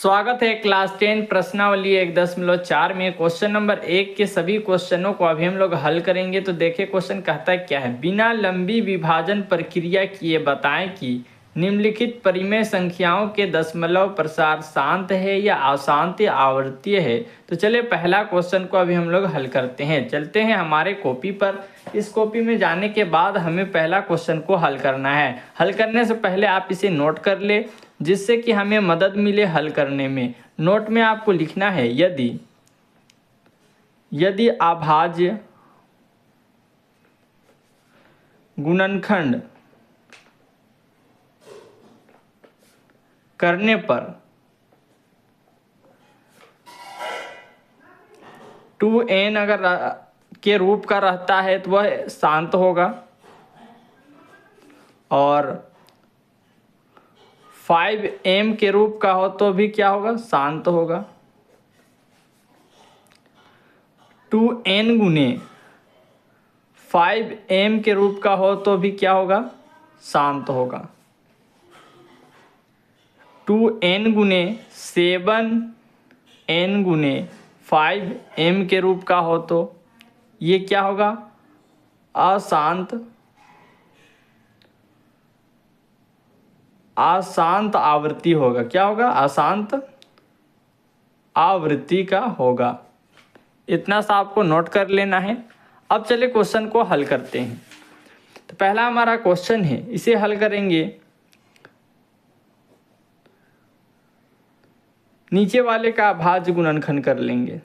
स्वागत है क्लास 10 प्रश्नावली 1.4 में। क्वेश्चन नंबर 1 के सभी क्वेश्चनों को अभी हम लोग हल करेंगे। तो देखिए क्वेश्चन कहता है क्या है। बिना लंबी विभाजन प्रक्रिया किए बताएं कि निम्नलिखित परिमेय संख्याओं के दशमलव प्रसार शांत है या अशांत या आवर्तीय है। तो चलिए पहला क्वेश्चन को अभी हम लोग हल करते हैं। चलते हैं हमारे कॉपी पर। इस कॉपी में जाने के बाद हमें पहला क्वेश्चन को हल करना है। हल करने से पहले आप इसे नोट कर ले, जिससे कि हमें मदद मिले हल करने में। नोट में आपको लिखना है यदि अभाज्य गुणनखंड करने पर 2n अगर के रूप का रहता है तो वह शांत होगा, और 5m के रूप का हो तो भी क्या होगा, शांत होगा। 2n गुने 5m के रूप का हो तो भी क्या होगा, शांत होगा। 2n गुने 7n गुने 5m के रूप का हो तो ये क्या होगा, अशांत आवृत्ति होगा। क्या होगा, अशांत आवृत्ति का होगा। इतना सा आपको नोट कर लेना है। अब चलिए क्वेश्चन को हल करते हैं। तो पहला हमारा क्वेश्चन है, इसे हल करेंगे। नीचे वाले का अभाज्य गुणनखंड कर लेंगे।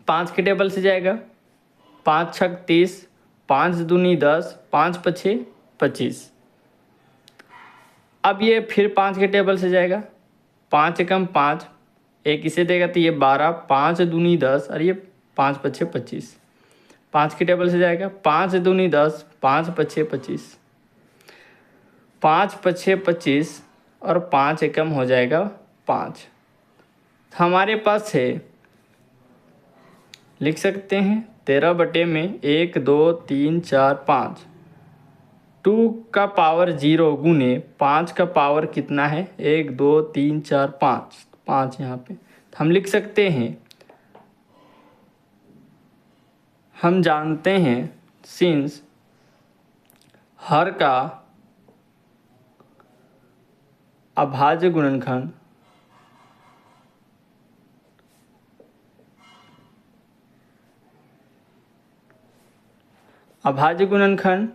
5 के टेबल से जाएगा, 5 छक 30, 5 दूनी 10, 5 पछे 25। अब ये फिर 5 के टेबल से जाएगा, 5 एकम 5, एक इसे देगा तो ये 12, 5 दूनी 10 और ये 5 पछे 25। 5 के टेबल से जाएगा, 5 दूनी 10, 5 पछे 25, 5 पछे 25 और 5 एकम हो जाएगा 5। हमारे पास है, लिख सकते हैं 13 बटे में 1 2 3 4 5। 2 का पावर 0 गुने 5 का पावर कितना है, 1 2 3 4 5, 5 यहाँ पे। हम लिख सकते हैं, हम जानते हैं सिंस हर का अभाज्य गुणनखंड अभाज्य गुणनखंड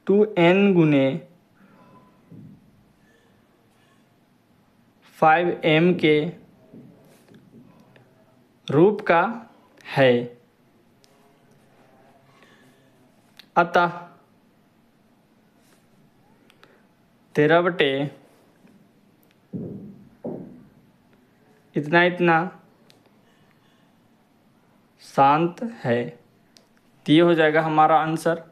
2n गुने 5m के रूप का है। अतः 13 बटे इतना इतना शांत है। तो ये हो जाएगा हमारा आंसर।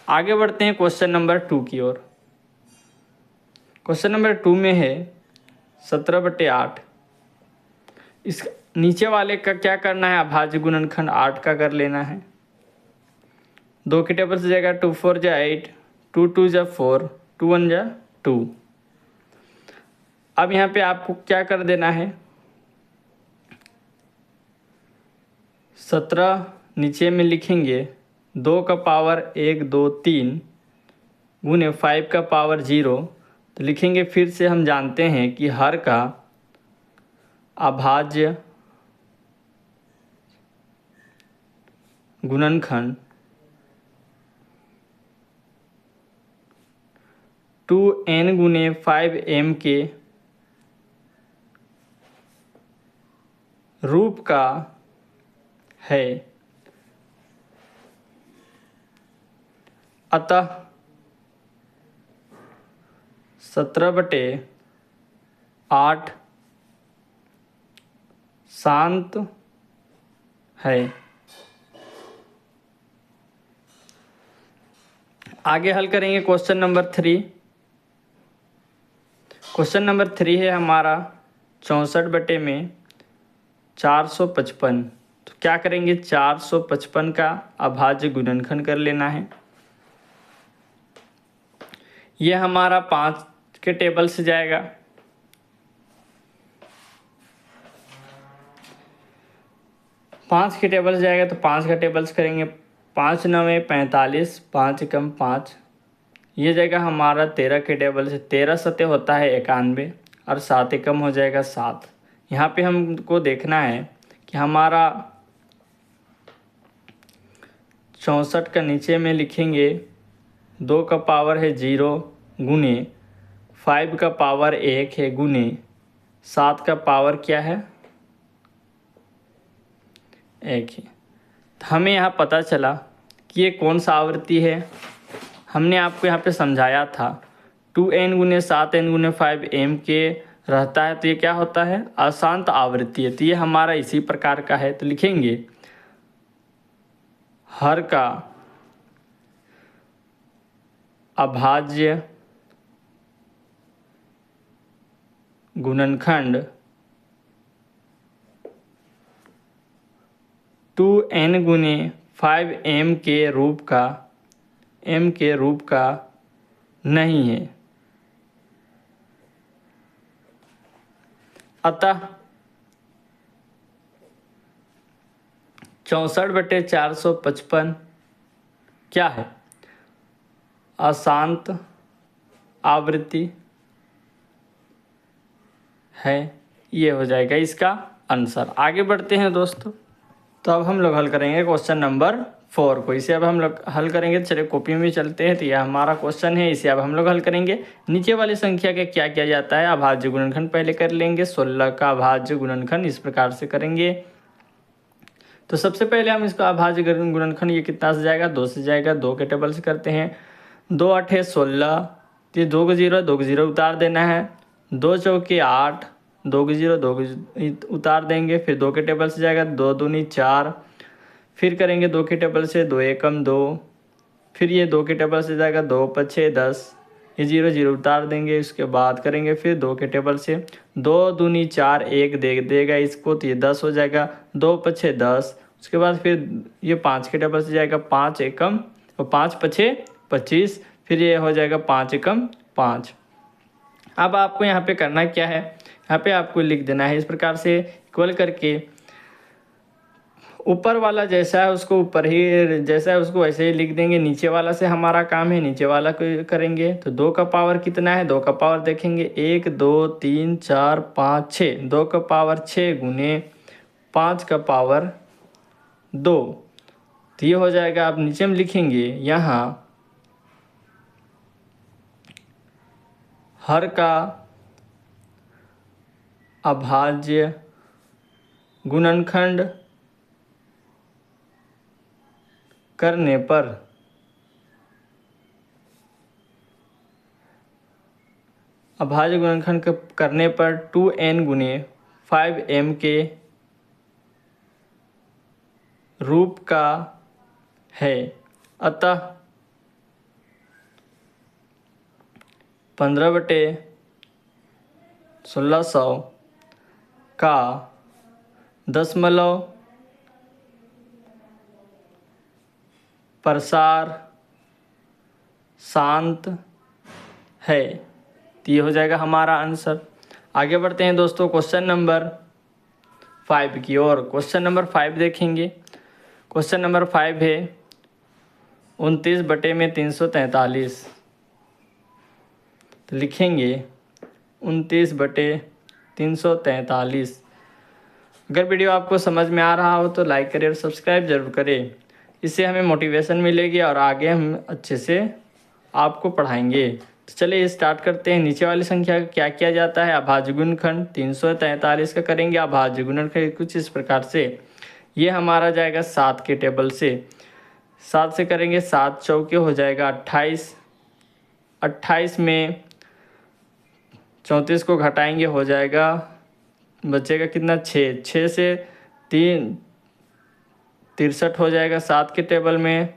आगे बढ़ते हैं क्वेश्चन नंबर 2 की ओर। क्वेश्चन नंबर 2 में है 17 बटे 8। इस नीचे वाले का क्या करना है, अभाज्य गुणनखंड 8 का कर लेना है। 2 के टेबल से जाएगा, 2 4 जा 8, 2 2 जा 4, 2 1 जा 2। अब यहाँ पे आपको क्या कर देना है, 17 नीचे में लिखेंगे, 2 का पावर 1 2 3 गुने 5 का पावर 0। तो लिखेंगे फिर से, हम जानते हैं कि हर का अभाज्य गुणनखंड 2n गुने 5m के रूप का है। अतः 17 बटे 8 शांत है। आगे हल करेंगे क्वेश्चन नंबर 3। क्वेश्चन नंबर 3 है हमारा 64 बटे में 455। तो क्या करेंगे, 455 का अभाज्य गुणनखंड कर लेना है। यह हमारा 5 के टेबल से जाएगा। पाँच के टेबल से जाएगा तो 5 का टेबल्स करेंगे। 5 9 45, 5 एकम 5, ये जाएगा हमारा 13 के टेबल से। 13 सते होता है 91 और 7 एकम हो जाएगा 7। यहाँ पे हमको देखना है कि हमारा 64 का नीचे में लिखेंगे 2 का पावर है 0 गुने 5 का पावर 1 है गुने 7 का पावर क्या है 1 है। तो हमें यहाँ पता चला कि ये कौन सा आवृत्ति है। हमने आपको यहाँ पे समझाया था 2n गुने 7n गुने 5m के रहता है, तो ये क्या होता है अशांत आवृत्ति है। तो ये हमारा इसी प्रकार का है। तो लिखेंगे हर का अभाज्य गुणनखंड 2n गुने 5m के रूप का नहीं है। अतः 64/455 क्या है अशांत आवृत्ति है। ये हो जाएगा इसका आंसर। आगे बढ़ते हैं दोस्तों। तो अब हम लोग हल करेंगे क्वेश्चन नंबर 4 को। इसे अब हम लोग हल करेंगे। चलिए कॉपी में चलते हैं। तो यह हमारा क्वेश्चन है, इसे अब हम लोग हल करेंगे। नीचे वाली संख्या का क्या किया जाता है अभाज्य गुणनखंड पहले कर लेंगे। 16 का अभाज्य गुणनखंड इस प्रकार से करेंगे। तो सबसे पहले हम इसका अभाज्य गुणनखंड ये कितना से जाएगा 2 से जाएगा। 2 के टेबल से करते हैं। 2 8 16, तो ये 2 को 0 उतार देना है। 2 चौके 8, 2 को 0 उतार देंगे। फिर 2 के टेबल से जाएगा 2 दूनी 4, फिर करेंगे 2 के टेबल से 2 एकम 2, फिर ये 2 के टेबल से जाएगा 2 5 10, ये 0 उतार देंगे। इसके बाद करेंगे फिर 2 के टेबल से 2 दूनी 4 1 दे देगा इसको, तो ये 10 हो जाएगा। 2 5 10, उसके बाद फिर ये 5 के टेबल से जाएगा 5 एकम और 5 5 25, फिर ये हो जाएगा 5 एकम 5। अब आपको यहाँ पे करना क्या है, यहाँ पे आपको लिख देना है इस प्रकार से इक्वल करके ऊपर वाला जैसा है उसको ऊपर ही जैसा है उसको वैसे ही लिख देंगे। नीचे वाला से हमारा काम है, नीचे वाला को करेंगे। तो 2 का पावर कितना है, 2 का पावर देखेंगे 1 2 3 4 5 6, 2 का पावर 6 गुने 5 का पावर 2, तो ये हो जाएगा। आप नीचे में लिखेंगे यहाँ हर का अभाज्य गुणनखंड करने पर अभाज्य गुणनखंड करने पर 2n गुने 5m के रूप का है। अतः 15/1600 का दशमलव प्रसार शांत है। तो ये हो जाएगा हमारा आंसर। आगे बढ़ते हैं दोस्तों क्वेश्चन नंबर 5 की ओर। क्वेश्चन नंबर 5 देखेंगे। क्वेश्चन नंबर 5 है 29/343। तो लिखेंगे 29/343। अगर वीडियो आपको समझ में आ रहा हो तो लाइक करें और सब्सक्राइब जरूर करें। इससे हमें मोटिवेशन मिलेगी और आगे हम अच्छे से आपको पढ़ाएंगे। तो चलिए स्टार्ट करते हैं। नीचे वाली संख्या का क्या किया जाता है अभाज्य गुणनखंड 343 का करेंगे। अभाज्य गुणनखंड कुछ इस प्रकार से, ये हमारा जाएगा 7 के टेबल से। 7 से करेंगे 7 चौके हो जाएगा 28। 28 में 34 को घटाएंगे हो जाएगा, बचेगा कितना 6। 6 से 3 63 हो जाएगा 7 के टेबल में।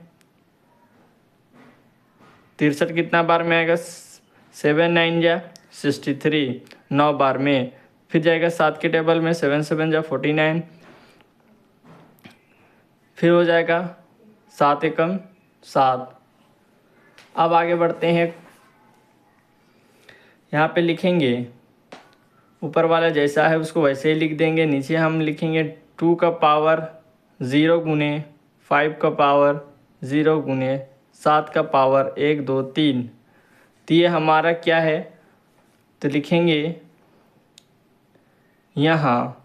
63 कितना बार में आएगा 7 9 जा 63, 9 बार में। फिर जाएगा 7 के टेबल में 7 7 जा 49, फिर हो जाएगा 7 एकम 7। अब आगे बढ़ते हैं। यहाँ पे लिखेंगे, ऊपर वाला जैसा है उसको वैसे ही लिख देंगे। नीचे हम लिखेंगे 2 का पावर 0 गुने 5 का पावर 0 गुने 7 का पावर 1 2 3। तो ये हमारा क्या है, तो लिखेंगे यहाँ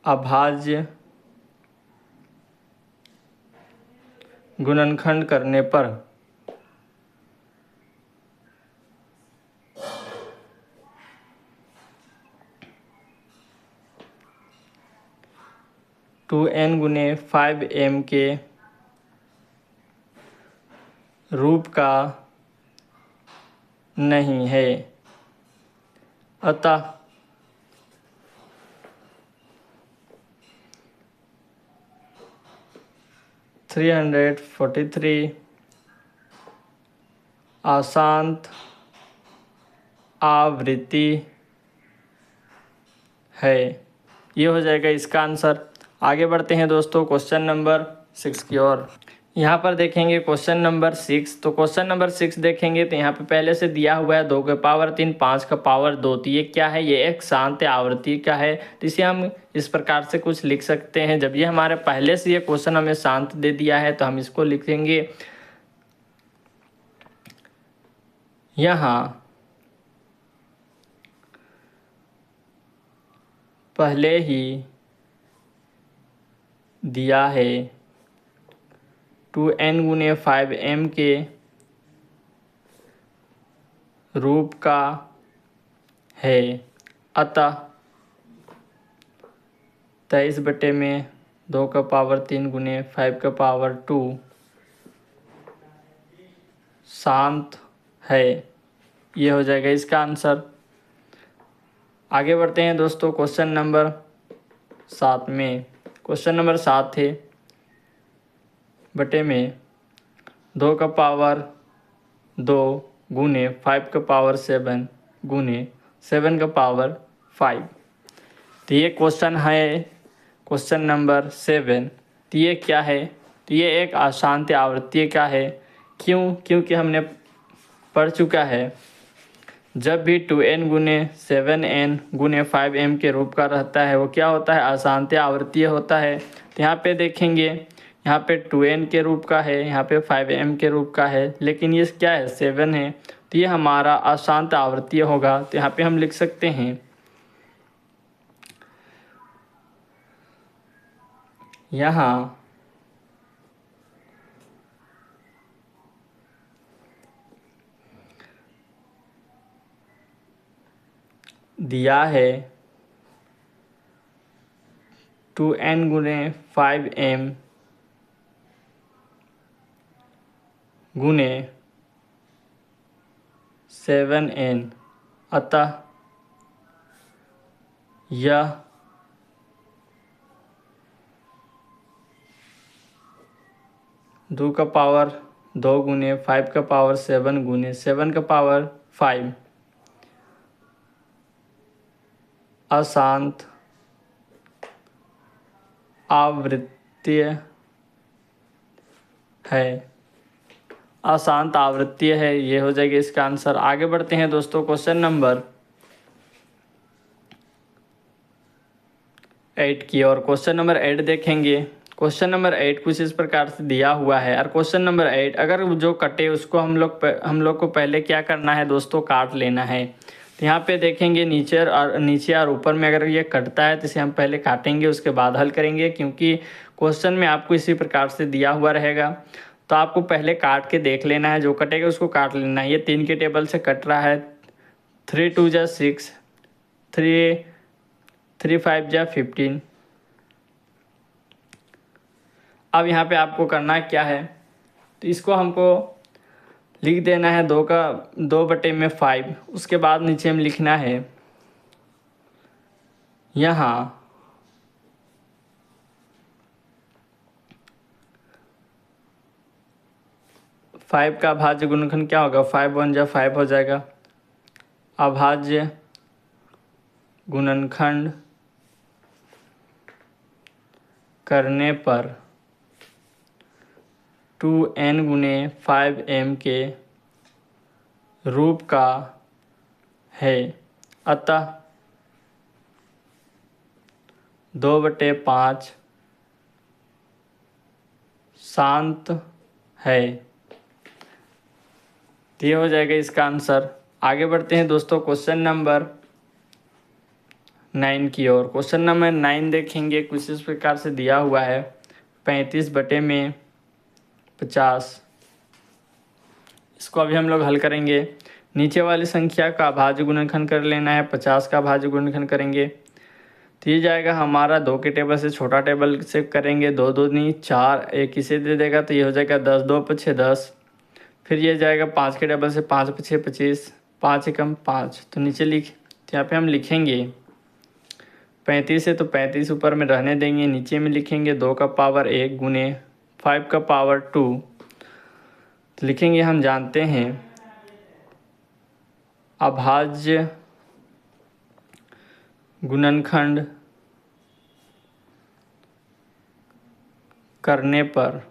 अभाज्य गुणनखंड करने पर 2n गुने 5m के रूप का नहीं है। अतः (343) अशांत आवृत्ति है। ये हो जाएगा इसका आंसर। आगे बढ़ते हैं दोस्तों क्वेश्चन नंबर 6 की ओर। यहाँ पर देखेंगे क्वेश्चन नंबर 6। तो क्वेश्चन नंबर 6 देखेंगे तो यहाँ पे पहले से दिया हुआ है 2 के पावर 3 5 का पावर 2। तो ये क्या है, ये एक शांत आवृत्ति का है। तो इसे हम इस प्रकार से कुछ लिख सकते हैं। जब ये हमारे पहले से ये क्वेश्चन हमें शांत दे दिया है तो हम इसको लिखेंगे यहाँ पहले ही दिया है 2n गुने 5m के रूप का है। अतः 23/2 का पावर 3 गुने 5 का पावर 2 शांत है। ये हो जाएगा इसका आंसर। आगे बढ़ते हैं दोस्तों क्वेश्चन नंबर 7 में। क्वेश्चन नंबर 7 है 2 का पावर 2 गुने 5 का पावर 7 गुने 7 का पावर 5। तो ये क्वेश्चन है क्वेश्चन नंबर 7। तो ये क्या है, तो ये एक अशांत आवृत्ति का है। क्योंकि हमने पढ़ चुका है जब भी 2n गुने 7n गुने 5m के रूप का रहता है वो क्या होता है, अशांत आवृत्ति होता है। तो यहाँ पे देखेंगे, यहाँ पे 2n के रूप का है, यहाँ पे 5m के रूप का है, लेकिन ये क्या है 7 है। तो ये हमारा अशांत आवृत्ति होगा। तो यहाँ पे हम लिख सकते हैं यहाँ दिया है 2n गुने 5m गुने 7n। अतः यह दो का पावर 2 गुने 5 का पावर 7 गुने 7 का पावर 5 अशांत आवृत्ति है। अशांत आवृत्ति है, ये हो जाएगा इसका आंसर। आगे बढ़ते हैं दोस्तों क्वेश्चन नंबर 8 की और। क्वेश्चन नंबर 8 देखेंगे। क्वेश्चन नंबर 8 कुछ इस प्रकार से दिया हुआ है। और क्वेश्चन नंबर 8 अगर जो कटे उसको हम लोग को पहले क्या करना है दोस्तों, काट लेना है। तो यहाँ पे देखेंगे नीचे और ऊपर में अगर ये कटता है तो इसे हम पहले काटेंगे, उसके बाद हल करेंगे। क्योंकि क्वेश्चन में आपको इसी प्रकार से दिया हुआ रहेगा, तो आपको पहले काट के देख लेना है, जो कटेगा उसको काट लेना है। ये 3 के टेबल से कट रहा है, 3 2 जा 6, 3 5 जा 15। अब यहाँ पे आपको करना क्या है, तो इसको हमको लिख देना है 2/5। उसके बाद नीचे में लिखना है यहाँ 5 का अभाज्य गुणनखंड क्या होगा, 5 1 जा 5 हो जाएगा। अभाज्य गुणनखंड करने पर 2n गुने 5m के रूप का है, अतः 2/5 शांत है। तो ये हो जाएगा इसका आंसर। आगे बढ़ते हैं दोस्तों क्वेश्चन नंबर 9 की ओर। क्वेश्चन नंबर 9 देखेंगे, कुछ इस प्रकार से दिया हुआ है 35/50। इसको अभी हम लोग हल करेंगे। नीचे वाली संख्या का भाज्य गुणनखंड कर लेना है, 50 का भाज्य गुणनखंड करेंगे तो ये जाएगा हमारा 2 के टेबल से छोटा टेबल से करेंगे, 2 2 नहीं 4, एक इसे दे देगा तो ये हो जाएगा 10, 2 5 10। फिर ये जाएगा 5 के टेबल से 5 5 25, 5 एकम 5। तो नीचे लिख, तो यहाँ पे हम लिखेंगे 35 है तो 35 ऊपर में रहने देंगे, नीचे में लिखेंगे 2 का पावर 1 गुने 5 का पावर 2। तो लिखेंगे, हम जानते हैं अभाज्य गुणनखंड करने पर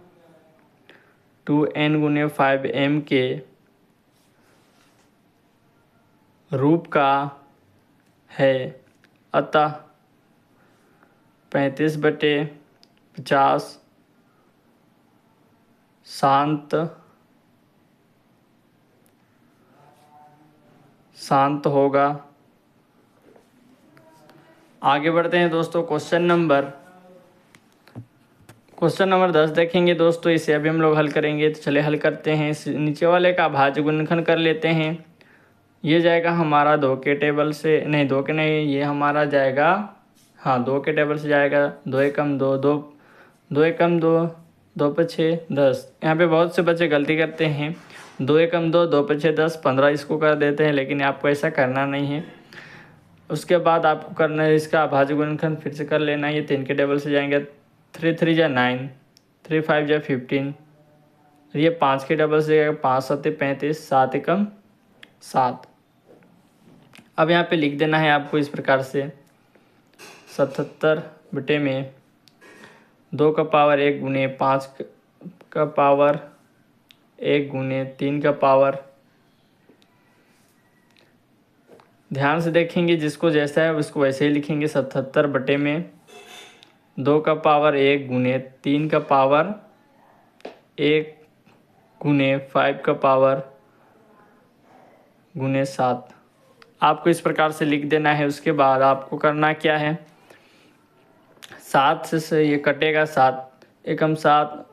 2n गुने 5m के रूप का है, अतः 35/50 शांत होगा। आगे बढ़ते हैं दोस्तों क्वेश्चन नंबर 10 देखेंगे दोस्तों। इसे अभी हम लोग हल करेंगे, तो चले हल करते हैं। नीचे वाले का भाज्य गुणनखंड कर लेते हैं। ये जाएगा हमारा 2 के टेबल से, नहीं 2 के नहीं, ये हमारा जाएगा, हाँ 2 के टेबल से जाएगा 2 एकम 2, 2 एकम 2, 2 5 10। यहाँ पे बहुत से बच्चे गलती करते हैं, 2 एकम 2, 2 5 10, 15 इसको कर देते हैं, लेकिन आपको ऐसा करना नहीं है। उसके बाद आपको करना है इसका भाज्य गुणनखंड फिर से कर लेना है। ये 3 के टेबल से जाएंगे, 3 3 जा 9, 3 5 जा 15। ये 5 के टेबल से जाएगा, 5 7 35, 7 एकम 7। अब यहाँ पे लिख देना है आपको इस प्रकार से 77 में 2 का पावर 1 गुने 5 का पावर 1 गुने 3 का पावर। ध्यान से देखेंगे, जिसको जैसा है उसको वैसे ही लिखेंगे। 77 में 2 का पावर 1 गुने 3 का पावर 1 गुने 5 का पावर गुने 7। आपको इस प्रकार से लिख देना है। उसके बाद आपको करना क्या है, 7 से ये कटेगा, 7 एकम 7,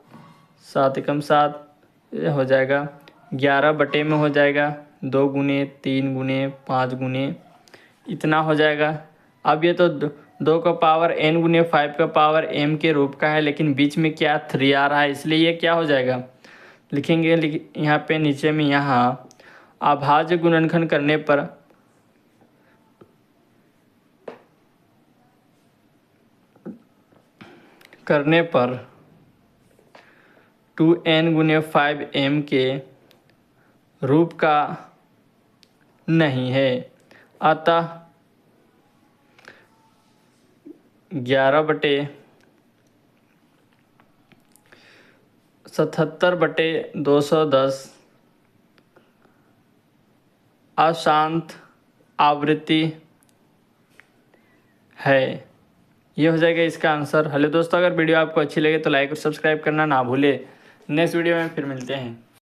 7 एकम 7, ये हो जाएगा 11 में हो जाएगा 2 गुने 3 गुने 5 गुने इतना हो जाएगा। अब ये तो 2 का पावर n गुने 5 का पावर m के रूप का है, लेकिन बीच में क्या 3 आ रहा है, इसलिए ये क्या हो जाएगा, लिखेंगे यहाँ पे नीचे में, यहाँ अभाज्य गुणनखंड करने पर करने पर 2n गुने 5m के रूप का नहीं है, अतः 11/77/210 अशांत आवृत्ति है। ये हो जाएगा इसका आंसर। हेलो दोस्तों, अगर वीडियो आपको अच्छी लगे तो लाइक और सब्सक्राइब करना ना भूले। नेक्स्ट वीडियो में फिर मिलते हैं।